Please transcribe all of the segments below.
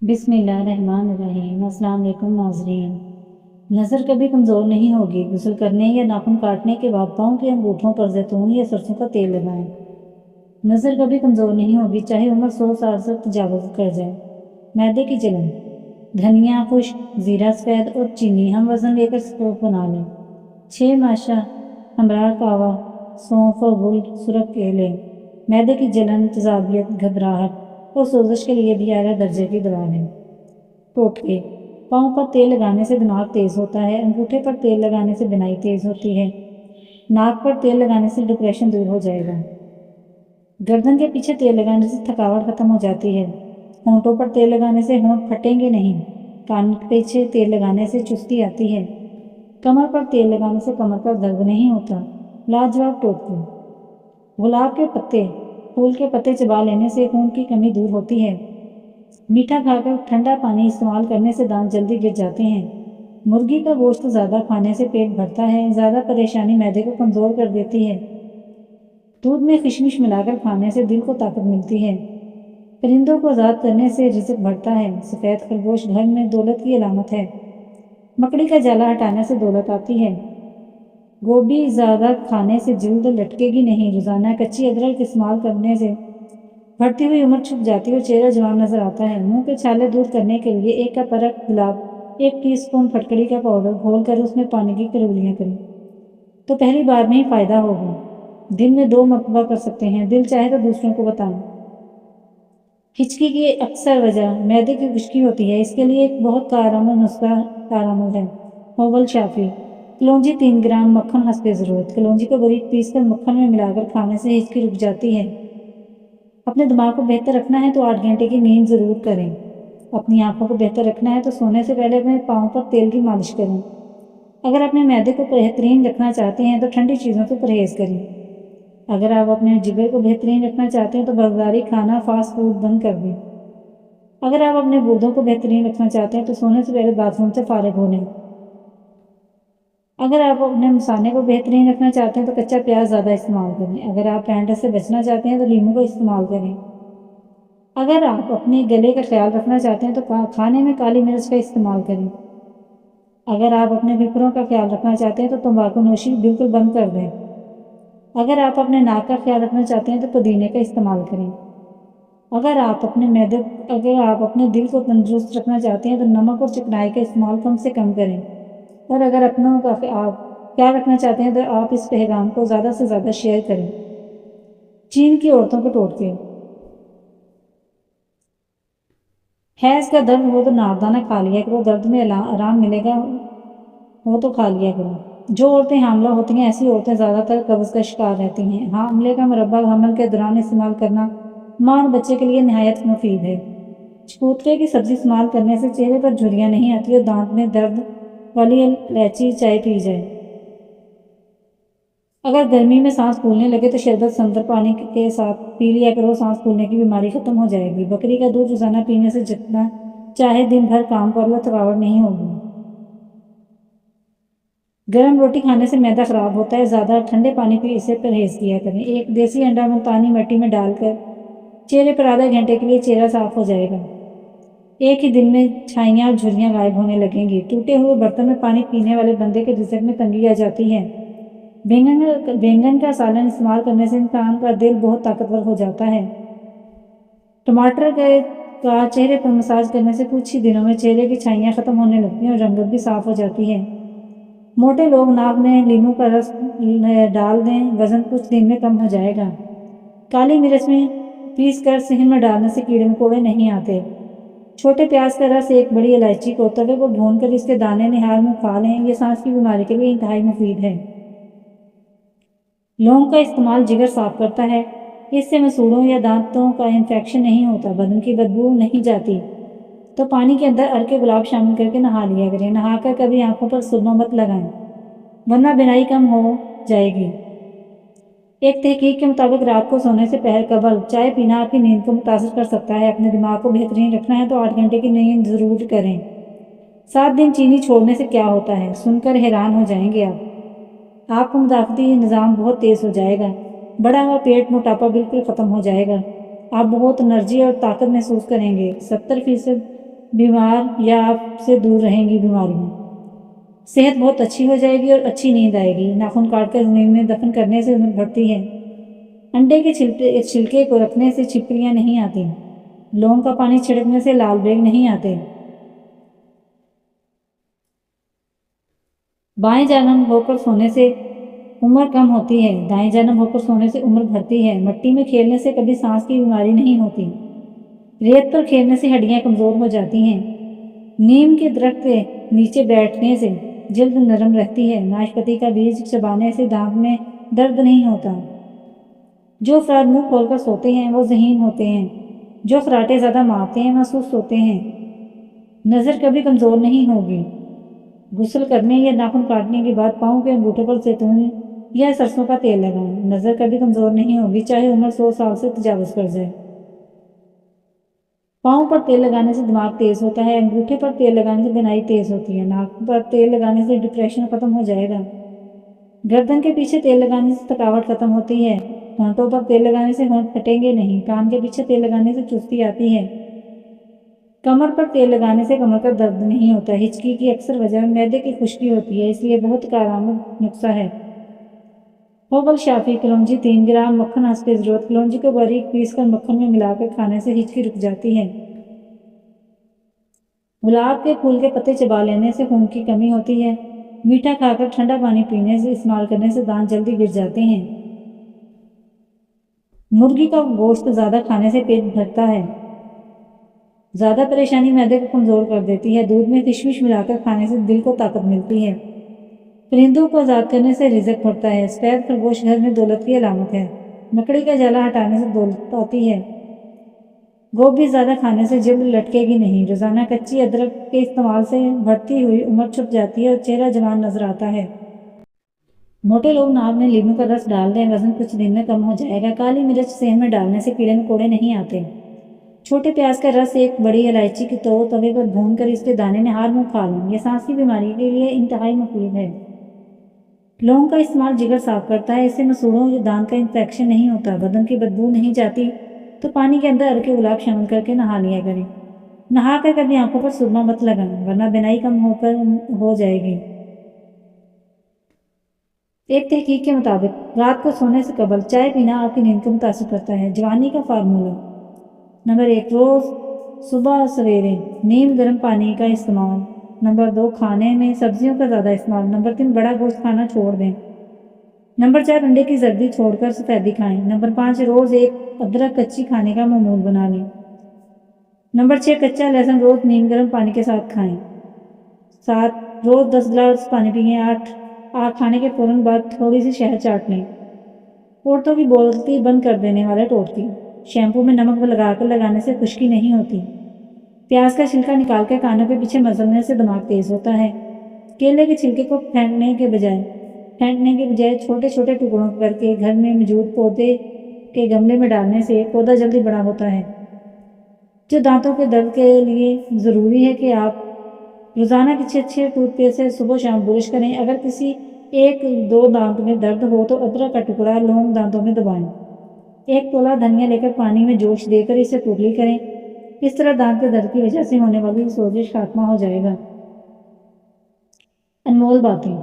बिस्मिल्लाहिर्रहमानिर्रहीम। अस्सलाम वालेकुम नाज़रीन। नज़र कभी कमज़ोर नहीं होगी। गुस्ल करने या नाखून काटने के बाद पाँव के अंगूठों पर जैतून या सरसों का तेल लगाएं। नज़र कभी कमज़ोर नहीं होगी, चाहे उम्र 100 साल से तजावुज़ कर जाए। मैदे की जलन, धनिया खुश्क, ज़ीरा सफ़ेद और चीनी हम वज़न लेकर स्टोव बना लें। 6 माशा, हमरा कावा, सौंफ और गुल सुरख के लें। मैदे की जलन, तेज़ाबियत, घबराहट और सोजिश के लिए भी आला दर्जे की दवा लें। टोटके, पाँव पर तेल लगाने से दिमाग तेज़ होता है, अंगूठे पर तेल लगाने से बिनाई तेज़ होती है, नाक पर तेल लगाने से डिप्रेशन दूर हो जाएगा। गर्दन के पीछे तेल लगाने से थकावट खत्म हो जाती है। होंठों पर तेल लगाने से होंठ फटेंगे नहीं। कान के पीछे तेल लगाने से चुस्ती आती है। कमर पर तेल लगाने से कमर का दर्द नहीं होता। लाजवाब टोटके, गुलाब के पत्ते, फूल के पत्ते चबा लेने से खून की कमी दूर होती है। मीठा खाकर ठंडा पानी इस्तेमाल करने से दांत जल्दी गिर जाते हैं। मुर्गी का गोश्त ज़्यादा खाने से पेट भरता है, ज़्यादा परेशानी मैदे को कमज़ोर कर देती है। दूध में किशमिश मिलाकर खाने से दिल को ताकत मिलती है। परिंदों को आज़ाद करने से रिज़्क बढ़ता है। सफ़ेद खरगोश घर में दौलत की अलामत है। मकड़ी का जाला हटाने से दौलत आती है। गोभी ज़्यादा खाने से जल्द लटकेगी नहीं। रोज़ाना कच्ची अदरक इस्तेमाल करने से बढ़ती हुई उम्र छुप जाती है और चेहरा जवान नजर आता है। मुंह के छाले दूर करने के लिए 1 कप अरक गुलाब, 1 टीस्पून फटकड़ी का पाउडर घोलकर उसमें पानी की कुल्लियाँ करें तो पहली बार में ही फायदा होगा। दिन में 2 मरतबा कर सकते हैं। दिल चाहे तो दूसरों को बताएं। हिचकी की अक्सर वजह मैदे की खुश्की होती है। इसके लिए एक बहुत कारगर नुस्खा कारगर है, ओवल शाफी। कलौंजी 3 ग्राम, मक्खन हस्बे ज़रूरत। कलौंजी को बारीक पीसकर मक्खन में मिलाकर खाने से हिचकी रुक जाती है। अपने दिमाग को बेहतर रखना है तो 8 घंटे की नींद ज़रूर करें। अपनी आंखों को बेहतर रखना है तो सोने से पहले अपने पाँव पर तेल की मालिश करें। अगर अपने मैदे को बेहतरीन रखना चाहते हैं तो ठंडी चीज़ों से परहेज़ करें। अगर आप अपने जिगर को बेहतरीन रखना चाहते हैं तो बाज़ारी खाना, फास्ट फूड बंद कर दें। अगर आप अपने गुर्दों को बेहतरीन रखना चाहते हैं तो सोने से पहले बाथरूम से फारिग हो लें। अगर आप अपने मसाने को बेहतरीन रखना चाहते हैं तो कच्चा प्याज ज़्यादा इस्तेमाल करें। अगर आप पैंट से बचना चाहते हैं तो लीमू का इस्तेमाल करें। अगर आप अपने गले का ख्याल रखना चाहते हैं तो खाने में काली मिर्च का इस्तेमाल करें। अगर आप अपने फेफड़ों का ख्याल रखना चाहते हैं तो तंबाकू नोशी बिल्कुल बंद कर दें। अगर आप अपने नाक का ख्याल रखना चाहते हैं तो पुदीने का इस्तेमाल करें। अगर आप अपने दिल को तंदुरुस्त रखना चाहते हैं तो नमक और चिकनाई का इस्तेमाल कम से कम करें। और अगर अपनों का आप ख्याल रखना चाहते हैं तो आप इस पैगाम को ज़्यादा से ज़्यादा शेयर करें। चीन की औरतों के टोटके, हैज़ का दर्द हो तो नारदाना खा लिया करो, दर्द में आराम मिलेगा हो तो खा लिया करो। जो औरतें हामला होती हैं ऐसी औरतें ज़्यादातर कब्ज़ का शिकार रहती हैं। हामले का मुरब्बा हमल के दौरान इस्तेमाल करना माँ और बच्चे के लिए नहायत मुफीद है। चकोतरे की सब्ज़ी इस्तेमाल करने से चेहरे पर झुर्रियाँ नहीं आती और दांत में दर्द वाली इलायची चाय पी जाए। अगर गर्मी में सांस फूलने लगे तो शरबत संदर पानी के साथ पी लिया करो, सांस फूलने की बीमारी खत्म हो जाएगी। बकरी का दूध रोजाना पीने से जितना चाहे दिन भर काम कर लो, थकावट नहीं होगी। गर्म रोटी खाने से मैदा खराब होता है, ज़्यादा ठंडे पानी पी इसे परहेज किया करें। एक देसी अंडा मुल्तानी मिट्टी में डालकर चेहरे पर आधे घंटे के लिए चेहरा साफ हो जाएगा। एक ही दिन में छाइयाँ और झुर्रियाँ गायब होने लगेंगी। टूटे हुए बर्तन में पानी पीने वाले बंदे के रिज़्क में तंगी आ जाती है। बैंगन का सालन इस्तेमाल करने से इंसान का दिल बहुत ताकतवर हो जाता है। टमाटर का चेहरे पर मसाज करने से कुछ ही दिनों में चेहरे की छाइयाँ खत्म होने लगती हैं और रंगत भी साफ हो जाती है। मोटे लोग नाक में लीमू का रस डाल दें, वजन कुछ दिन में कम हो जाएगा। काली मिर्च में पीस कर सेहन में डालने से कीड़े मकोड़े नहीं आते। छोटे प्याज का रस, एक बड़ी इलायची को तवे पर भूनकर इसके दाने निहार में खा लें। ये सांस की बीमारी के लिए इंतहाई मुफीद है। लौंग का इस्तेमाल जिगर साफ करता है। इससे मसूड़ों या दांतों का इन्फेक्शन नहीं होता, बदन की बदबू नहीं जाती। तो पानी के अंदर अरके गुलाब शामिल करके नहा लिया करें। नहाकर कभी आंखों पर सुरमा मत लगाएं, वरना बिनाई कम हो जाएगी। एक तहकीक के मुताबिक रात को सोने से पहले कबल चाय पीना आपकी नींद को मुतासर कर सकता है। अपने दिमाग को बेहतरीन रखना है तो 8 घंटे की नींद जरूर करें। 7 दिन चीनी छोड़ने से क्या होता है, सुनकर हैरान हो जाएंगे आप। आपका मुदाफ़ती निज़ाम बहुत तेज़ हो जाएगा। बढ़ा हुआ पेट, मोटापा बिल्कुल ख़त्म हो जाएगा। आप बहुत एनर्जी और ताकत महसूस करेंगे। 70% بیمار یا آپ سے دور رہیں گی بیماریاں۔ صحت بہت اچھی ہو جائے گی اور اچھی نیند آئے گی۔ ناخن کاٹ کر زمین میں دفن کرنے سے عمر بڑھتی ہے۔ انڈے کے چھلکے کو رکھنے سے چھپکلیاں نہیں آتی۔ لونگ کا پانی چھڑکنے سے لال بیگ نہیں آتے۔ بائیں جانب ہو کر سونے سے عمر کم ہوتی ہے، دائیں جانب ہو کر سونے سے عمر بڑھتی ہے۔ مٹی میں کھیلنے سے کبھی سانس کی بیماری نہیں ہوتی۔ ریت پر کھیلنے سے ہڈیاں کمزور ہو جاتی ہیں۔ نیم کے درخت کے نیچے بیٹھنے سے جلد نرم رہتی ہے۔ ناشپتی کا بیج چبانے سے دانت میں درد نہیں ہوتا۔ جو افراد منہ کھول کر سوتے ہیں وہ ذہین ہوتے ہیں۔ جو فراٹے زیادہ مارتے ہیں وہ سست ہوتے ہیں۔ نظر کبھی کمزور نہیں ہوگی۔ غسل کرنے یا ناخن کاٹنے کے بعد پاؤں کے انگوٹھے پر زیتون یا سرسوں کا تیل لگائیں۔ نظر کبھی کمزور نہیں ہوگی چاہے عمر 100 سال سے تجاوز کر جائے۔ پاؤں پر تیل لگانے سے دماغ تیز ہوتا ہے۔ انگوٹھے پر تیل لگانے سے بینائی تیز ہوتی ہے۔ ناک پر تیل لگانے سے ڈپریشن ختم ہو جائے گا۔ گردن کے پیچھے تیل لگانے سے تھکاوٹ ختم ہوتی ہے۔ ہونٹوں پر تیل لگانے سے ہونٹ پھٹیں گے نہیں۔ کان کے پیچھے تیل لگانے سے چستی آتی ہے۔ کمر پر تیل لگانے سے کمر کا درد نہیں ہوتا۔ ہچکی کی اکثر وجہ معدے کی خشکی ہوتی ہے، اس لیے بہت کارآمد نسخہ ہے۔ ہوبل شافی کلونجی 3 گرام مکھن حسب ضرورت۔ کلونجی کو باریک پیس کر مکھن میں ملا کر کھانے سے ہچکی رک جاتی ہے۔ گلاب کے پھول کے پتے چبا لینے سے خون کی کمی ہوتی ہے۔ میٹھا کھا کر ٹھنڈا پانی پینے سے استعمال کرنے سے دانت جلدی گر جاتے ہیں۔ مرغی کا گوشت زیادہ کھانے سے پیٹ بھرتا ہے۔ زیادہ پریشانی معدے کو کمزور کر دیتی ہے۔ دودھ میں کشمش ملا کر کھانے سے دل کو طاقت ملتی ہے۔ پرندوں کو آزاد کرنے سے رزق بڑھتا ہے۔ سفید خرگوش گھر میں دولت کی علامت ہے۔ مکڑی کا جالا ہٹانے سے دولت آتی ہے۔ گوبھی زیادہ کھانے سے جلد لٹکے گی نہیں۔ روزانہ کچی ادرک کے استعمال سے بڑھتی ہوئی عمر چھپ جاتی ہے اور چہرہ جوان نظر آتا ہے۔ موٹے لوگ ناک میں لیموں کا رس ڈال دیں، وزن کچھ دن میں کم ہو جائے گا۔ کالی مرچ صحن میں ڈالنے سے کیڑے مکوڑے نہیں آتے۔ چھوٹے پیاز کا رس ایک بڑی الائچی کی توے پر بھون کر اس کے دانے نہار منہ کھا لیں۔ یہ سانس کی بیماری کے لیے انتہائی مفید ہے۔ لونگ کا استعمال جگر صاف کرتا ہے، اس سے مسوڑھوں یا دانت کا انفیکشن نہیں ہوتا۔ بدن کی بدبو نہیں جاتی تو پانی کے اندر ارکے گلاب شامل کر کے نہا لیا کریں۔ نہا کر کبھی آنکھوں پر سرما مت لگائیں ورنہ بینائی کم ہو جائے گی۔ ایک تحقیق کے مطابق رات کو سونے سے قبل چائے پینا آپ کی نیند کو متاثر کرتا ہے۔ جوانی کا فارمولہ: نمبر 1، روز صبح سویرے نیم گرم پانی کا استعمال۔ نمبر 2، کھانے میں سبزیوں کا زیادہ استعمال۔ نمبر 3، بڑا گوشت کھانا چھوڑ دیں۔ نمبر 4، انڈے کی زردی چھوڑ کر سفیدی کھائیں۔ نمبر 5، روز ایک ادرک کچی کھانے کا معمول بنا لیں۔ نمبر 6، کچا لہسن روز نیم گرم پانی کے ساتھ کھائیں۔ 7، روز 10 گلاس پانی پئیں۔ 8، کھانے کے فوراً بعد تھوڑی سی شہد چاٹ لیں۔ عورتوں کی بولتی بند کر دینے والا ٹوٹکی: شیمپو میں نمک لگا کر لگانے سے خشکی نہیں ہوتی۔ پیاز کا چھلکا نکال کر کانوں کے پیچھے مسلنے سے دماغ تیز ہوتا ہے۔ کیلے کے چھلکے کو پھینکنے کے بجائے چھوٹے چھوٹے ٹکڑوں کر کے گھر میں موجود پودے کے گملے میں ڈالنے سے پودا جلدی بڑا ہوتا ہے۔ جو دانتوں کے درد کے لیے ضروری ہے کہ آپ روزانہ کسی اچھے ٹوتھ پیسٹ سے صبح شام برش کریں۔ اگر کسی 1-2 دانت میں درد ہو تو ادرک کا ٹکڑا لونگ دانتوں میں دبائیں۔ 1 تولا دھنیا لے کر پانی میں جوش دے کر اسے کرلی کریں۔ اس طرح دانت کے درد کی وجہ سے ہونے والی سوزش خاتمہ ہو جائے گا۔ انمول باتیں: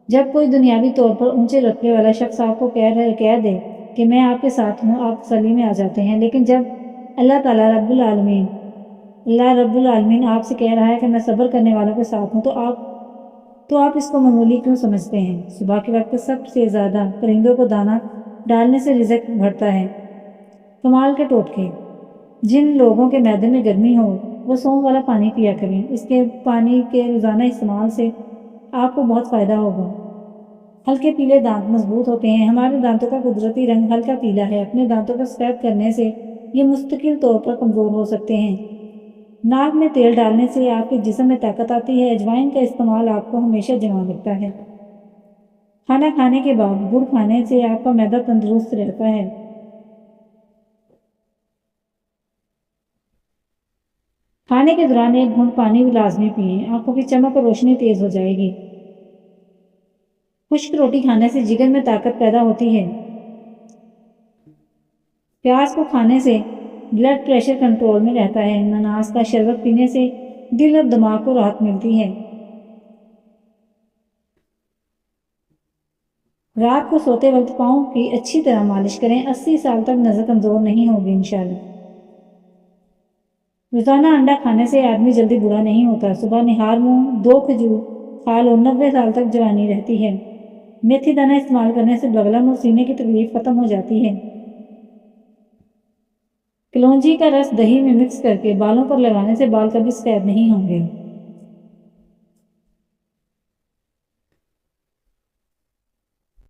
جب کوئی دنیاوی طور پر اونچے رتبے والا شخص آپ کو کہہ دے کہ میں آپ کے ساتھ ہوں، آپ تسلی میں آ جاتے ہیں، لیکن جب اللہ رب العالمین آپ سے کہہ رہا ہے کہ میں صبر کرنے والوں کے ساتھ ہوں تو آپ اس کو معمولی کیوں سمجھتے ہیں؟ صبح کے وقت سب سے زیادہ پرندوں کو دانہ ڈالنے سے رزق بڑھتا ہے۔ کمال کے ٹوٹکے: جن لوگوں کے معدے میں گرمی ہو وہ سونف والا پانی پیا کریں۔ اس کے پانی کے روزانہ استعمال سے آپ کو بہت فائدہ ہوگا۔ ہلکے پیلے دانت مضبوط ہوتے ہیں۔ ہمارے دانتوں کا قدرتی رنگ ہلکا پیلا ہے۔ اپنے دانتوں کو سفید کرنے سے یہ مستقل طور پر کمزور ہو سکتے ہیں۔ ناک میں تیل ڈالنے سے آپ کے جسم میں طاقت آتی ہے۔ اجوائن کا استعمال آپ کو ہمیشہ جوان رکھتا ہے۔ کھانا کھانے کے بعد گڑ کھانے سے آپ کا معدہ تندرست رہتا ہے۔ کھانے کے دوران 1 گھونٹ پانی بھی لازمی پئیں، آنکھوں کی چمک اور روشنی تیز ہو جائے گی۔ خشک روٹی کھانے سے جگر میں طاقت پیدا ہوتی ہے۔ پیاز کو کھانے سے بلڈ پریشر کنٹرول میں رہتا ہے۔ اناناس کا شربت پینے سے دل اور دماغ کو راحت ملتی ہے۔ رات کو سوتے وقت پاؤں کی اچھی طرح مالش کریں۔ 80 سال تک نظر کمزور نہیں ہوگی انشاءاللہ۔ روزانہ انڈا کھانے سے آدمی جلدی بوڑھا نہیں ہوتا۔ صبح نہار منہ 2 کھجور کھا لو، 90 سال تک جوانی رہتی ہے۔ میتھی دانہ استعمال کرنے سے بغلن اور سینے کی تکلیف ختم ہو جاتی ہے۔ کلونجی کا رس دہی میں مکس کر کے بالوں پر لگانے سے بال کبھی سفید نہیں ہوں گے۔